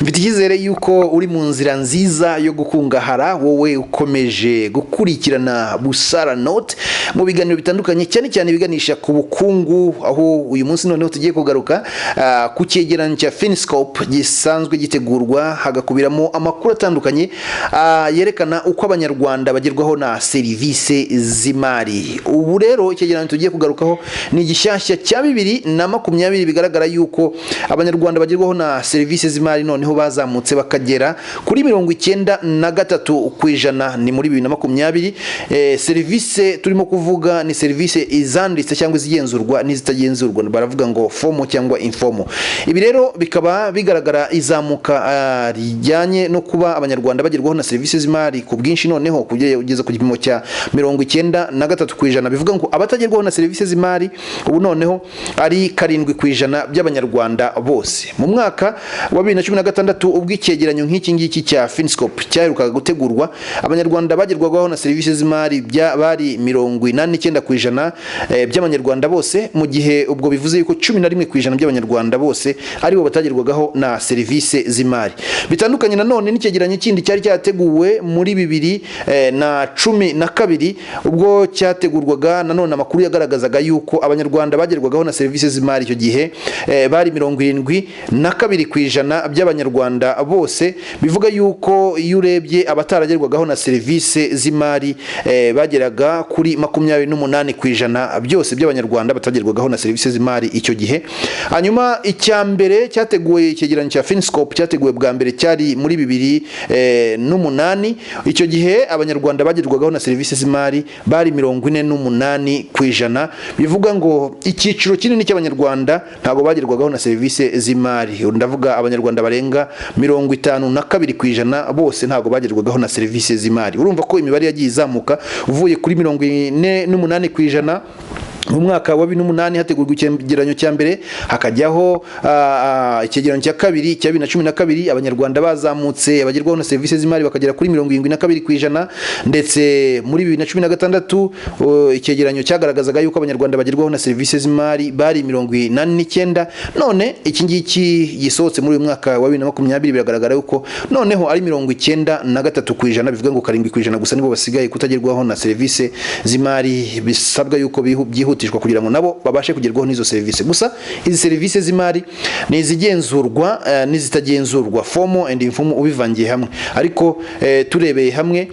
mfite icyizere yuko uri mu nzira nziza yo gukungahara, wowe ukomeje gukurikirana Busara Note mu biganiro bitandukanye, cyane cyane biganisha ku bukungu, aho uyu munsi noneho tugiye kugaruka ku cyegeranyo cya Finscope gisanzwe gitegurwa hagakubiramo amakuru atandukanye yerekana uko abanyarwanda bagerwaho na serivisi z'imari. Ubu rero icyegeranyo tugiye kugarukaho ni gishyashya cya 2020, bigaragara yuko abanyarwanda bagerwaho na serivisi z'imari noneho bazamutse bakagera kuri 93% ni muri 2020. Serivisi turimo kuvuga ni serivisi izanditse cyangwa izigenzurwa n'izitagenzurwa, baravuga ngo formal cyangwa informal. Ibi rero bikaba bigaragara izamuka rijyanye no kuba abanyarwanda bagerwaho na serivisi z'imari ku bwinshi, noneho kugeza ku gipimo cya 93%. Bivuga ngo abatagerwaho na serivisi z'imari ubu noneho ari 7% by'abanyarwanda bose. Mu mwaka wa 2016 ubwo icyegeranyo nk'iki ngiki cya Finscope cyaherukaga gutegurwa, abanyarwanda bagerwagaho na serivisi z'imari bari 89% by'abanyarwanda bose, mu gihe ubwo bivuze yuko 11% by'abanyarwanda bose aribo batagerwagaho na serivisi z'imari. Bitandukanye nanone n'icyegeranyo kindi cyari cyateguwe muri 2012 ubwo cyategurwaga nanone amakuru yagaragazaga yuko abanyarwanda bagerwagaho na serivisi z'imari icyo gihe bari 72% by'abanyarwanda bose. Bivuga yuko iyo urebye abataragerwagaho na serivisi z'imari bageraga kuri 28% byose by'abanyarwanda batagerwagaho na serivisi z'imari icyo gihe. Hanyuma icyambere cyateguwe icyegeranyo cya Finscope cyateguwe bwa mbere cyari muri 2008. Icyo gihe abanyarwanda bagerwagaho na serivisi z'imari bari 48%. Bivuga ngo icyiciro kinini cy'abanyarwanda ntago bagerwagaho na serivisi z'imari, ndavuga abanyarwanda barenga 52% bose ntago bagerwagaho na serivisi z'imari. Urumva ko imibare yagiye izamuka uvuye kuri 48% mu mwaka wa 2008 hategurwa icyegeranyo cya mbere, hakajyaho icyegeranyo cya kabiri cya 2012 abanyarwanda bazamutse abagerwaho na serivisi z'imari bakagera kuri 72%, ndetse muri 2016 icyegeranyo cyagaragazaga yuko abanyarwanda bagerwaho na serivisi z'imari bari 89%. None iki ngiki gisohotse muri uyu mwaka wa 2020 biragaragara yuko noneho ari 93%. Bivuga ngo 7% gusa nibo basigaye kutagerwaho na serivisi z'imari, bisabwa yuko byihutishwa kugira ngo nabo babashe kugerwaho n'izo serivisi. Gusa izi serivisi z'imari ni izigenzurwa n'izitagenzurwa, formal and informal ubivangiye hamwe. Ariko turebeye hamwe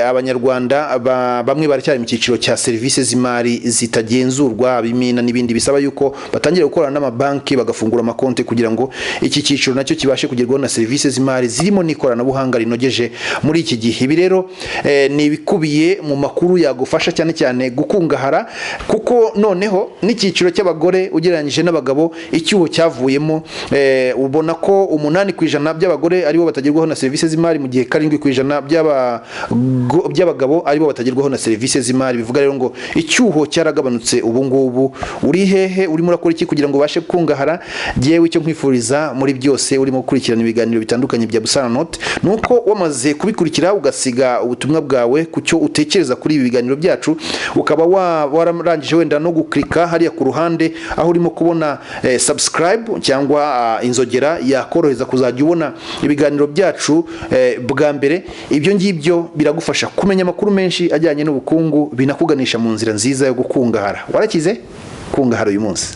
abanyarwanda bamwe baracyari mu cyiciro cya serivisi z'imari zitagenzurwa, bimina n'ibindi bisaba yuko batangira gukorana n'amabanki bagafungura amakonti kugira ngo iki cyiciro nacyo kibashe kugerwaho na serivisi z'imari zirimo n'ikoranabuhanga rinogeje muri iki gihe. Ibi rero ni ibikubiye mu makuru yagufasha cyane cyane gukungahara, kuko noneho n'icyiciro cy'abagore ugereranyije n'abagabo icyuho cyavuyemo. Ubona ko 8% by'abagore aribo batagerwaho na serivisi z'imari, mu gihe 7% by'abagabo aribo batagerwaho na serivisi z'imari. Bivuga rero ngo icyuho cyaragabanutse. Ubu ngubu uri hehe? Urimo urakora iki kugira ngo ubashe kungahara? Jewe icyo nkwifuriza muri byose urimo gukurikirana ibiganiro bitandukanye bya Busara Note nuko wamaze kubikurikira ugasiga ubutumwa bwawe ku cyo utekereza kuri ibi biganiro byacu, ukaba wararangije wenda no guklika hariya ku ruhande aho urimo kubona subscribe cyangwa inzogera yakoroheza kuzajya ubona ibiganiro byacu bwa mbere. Ibyo ngibyo biragufasha kumenya amakuru menshi ajyanye n'ubukungu, binakuganisha mu nzira nziza yo gukungahara. Warakize kungahara uyu munsi.